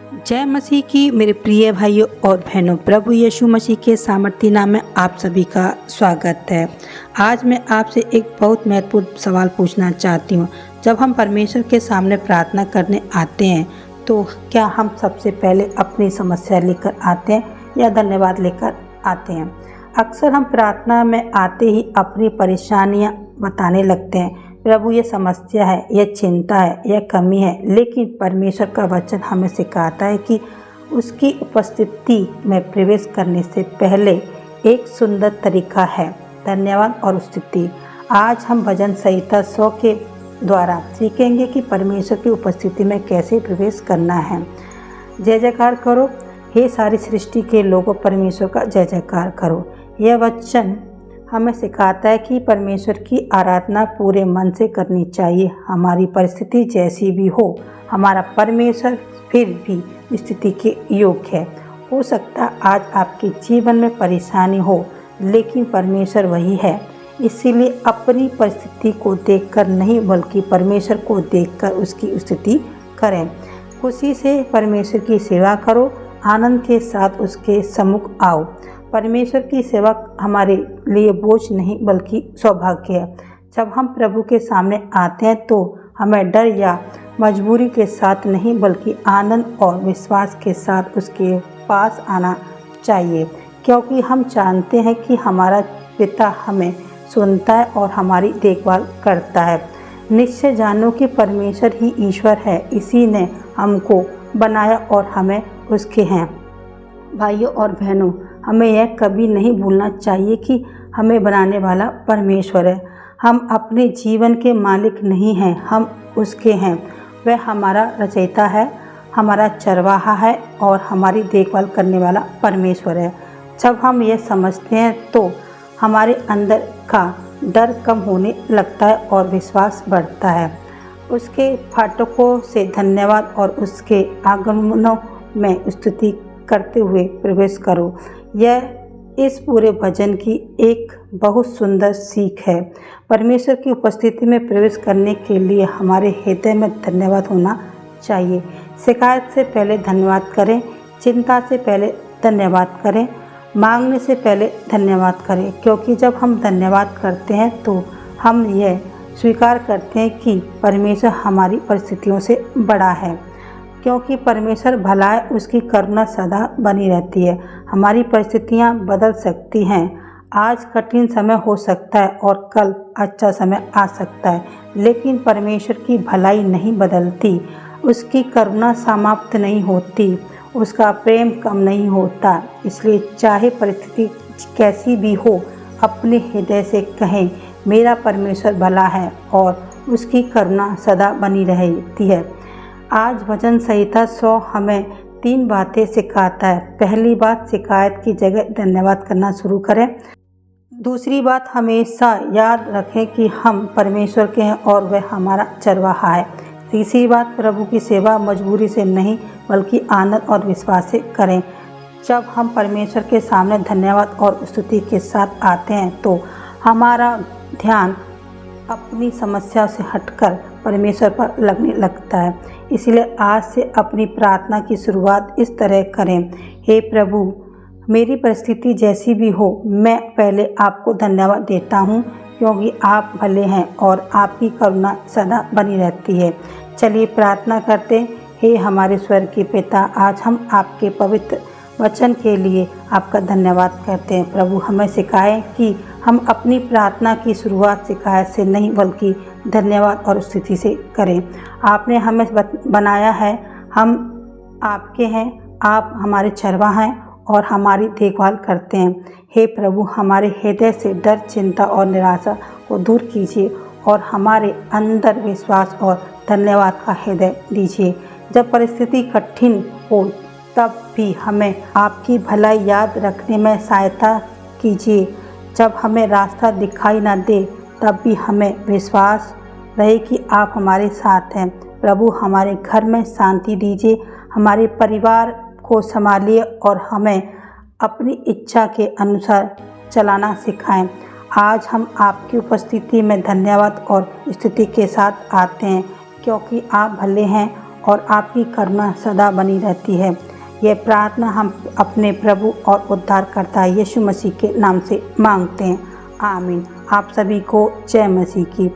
जय मसीह की मेरे प्रिय भाइयों और बहनों, प्रभु यीशु मसीह के सामर्थी नाम में आप सभी का स्वागत है। आज मैं आपसे एक बहुत महत्वपूर्ण सवाल पूछना चाहती हूँ। जब हम परमेश्वर के सामने प्रार्थना करने आते हैं तो क्या हम सबसे पहले अपनी समस्या लेकर आते हैं या धन्यवाद लेकर आते हैं? अक्सर हम प्रार्थना में आते ही अपनी परेशानियाँ बताने लगते हैं। प्रभु, ये समस्या है, यह चिंता है, यह कमी है। लेकिन परमेश्वर का वचन हमें सिखाता है कि उसकी उपस्थिति में प्रवेश करने से पहले एक सुंदर तरीका है, धन्यवाद और स्तुति। आज हम भजन संहिता 100 के द्वारा सीखेंगे कि परमेश्वर की उपस्थिति में कैसे प्रवेश करना है। जय जयकार करो, हे सारी सृष्टि के लोगों, परमेश्वर का जय जयकार करो। यह वचन हमें सिखाता है कि परमेश्वर की आराधना पूरे मन से करनी चाहिए। हमारी परिस्थिति जैसी भी हो, हमारा परमेश्वर फिर भी स्तुति के योग्य है। हो सकता आज आपके जीवन में परेशानी हो, लेकिन परमेश्वर वही है। इसीलिए अपनी परिस्थिति को देखकर नहीं, बल्कि परमेश्वर को देखकर उसकी स्तुति करें। खुशी से परमेश्वर की सेवा करो, आनंद के साथ उसके सम्मुख आओ। परमेश्वर की सेवा हमारे लिए बोझ नहीं, बल्कि सौभाग्य है। जब हम प्रभु के सामने आते हैं तो हमें डर या मजबूरी के साथ नहीं, बल्कि आनंद और विश्वास के साथ उसके पास आना चाहिए, क्योंकि हम जानते हैं कि हमारा पिता हमें सुनता है और हमारी देखभाल करता है। निश्चय जानो कि परमेश्वर ही ईश्वर है, इसी ने हमको बनाया और हमें उसके हैं। भाइयों और बहनों, हमें यह कभी नहीं भूलना चाहिए कि हमें बनाने वाला परमेश्वर है। हम अपने जीवन के मालिक नहीं हैं, हम उसके हैं। वह हमारा रचयिता है, हमारा चरवाहा है और हमारी देखभाल करने वाला परमेश्वर है। जब हम यह समझते हैं तो हमारे अंदर का डर कम होने लगता है और विश्वास बढ़ता है। उसके फाटकों से धन्यवाद और उसके आगमनों में स्तुति करते हुए प्रवेश करो। यह इस पूरे भजन की एक बहुत सुंदर सीख है। परमेश्वर की उपस्थिति में प्रवेश करने के लिए हमारे हृदय में धन्यवाद होना चाहिए। शिकायत से पहले धन्यवाद करें, चिंता से पहले धन्यवाद करें, मांगने से पहले धन्यवाद करें, क्योंकि जब हम धन्यवाद करते हैं तो हम यह स्वीकार करते हैं कि परमेश्वर हमारी परिस्थितियों से बड़ा है। क्योंकि परमेश्वर भला है, उसकी करुणा सदा बनी रहती है। हमारी परिस्थितियाँ बदल सकती हैं, आज कठिन समय हो सकता है और कल अच्छा समय आ सकता है, लेकिन परमेश्वर की भलाई नहीं बदलती, उसकी करुणा समाप्त नहीं होती, उसका प्रेम कम नहीं होता। इसलिए चाहे परिस्थिति कैसी भी हो, अपने हृदय से कहें, मेरा परमेश्वर भला है और उसकी करुणा सदा बनी रहती है। आज भजन संहिता 100 हमें 3 बातें सिखाता है। पहली बात, शिकायत की जगह धन्यवाद करना शुरू करें। दूसरी बात, हमेशा याद रखें कि हम परमेश्वर के हैं और वह हमारा चरवाहा है। तीसरी बात, प्रभु की सेवा मजबूरी से नहीं, बल्कि आनंद और विश्वास से करें। जब हम परमेश्वर के सामने धन्यवाद और स्तुति के साथ आते हैं तो हमारा ध्यान अपनी समस्या से हटकर परमेश्वर पर लगने लगता है। इसलिए आज से अपनी प्रार्थना की शुरुआत इस तरह करें, हे प्रभु, मेरी परिस्थिति जैसी भी हो, मैं पहले आपको धन्यवाद देता हूँ, क्योंकि आप भले हैं और आपकी करुणा सदा बनी रहती है। चलिए प्रार्थना करते हैं। हे हमारे स्वर्गीय पिता, आज हम आपके पवित्र वचन के लिए आपका धन्यवाद करते हैं। प्रभु, हमें सिखाएं कि हम अपनी प्रार्थना की शुरुआत शिकायत से नहीं, बल्कि धन्यवाद और स्तुति से करें। आपने हमें बनाया है, हम आपके हैं, आप हमारे चरवाहा हैं और हमारी देखभाल करते हैं। हे प्रभु, हमारे हृदय से डर, चिंता और निराशा को दूर कीजिए और हमारे अंदर विश्वास और धन्यवाद का हृदय दीजिए। जब परिस्थिति कठिन हो तब भी हमें आपकी भलाई याद रखने में सहायता कीजिए। जब हमें रास्ता दिखाई न दे तब भी हमें विश्वास रहे कि आप हमारे साथ हैं। प्रभु, हमारे घर में शांति दीजिए, हमारे परिवार को संभालिए और हमें अपनी इच्छा के अनुसार चलाना सिखाएं। आज हम आपकी उपस्थिति में धन्यवाद और स्तुति के साथ आते हैं, क्योंकि आप भले हैं और आपकी करुणा सदा बनी रहती है। यह प्रार्थना हम अपने प्रभु और उद्धारकर्ता यीशु मसीह के नाम से मांगते हैं। आमीन। आप सभी को जय मसीह की।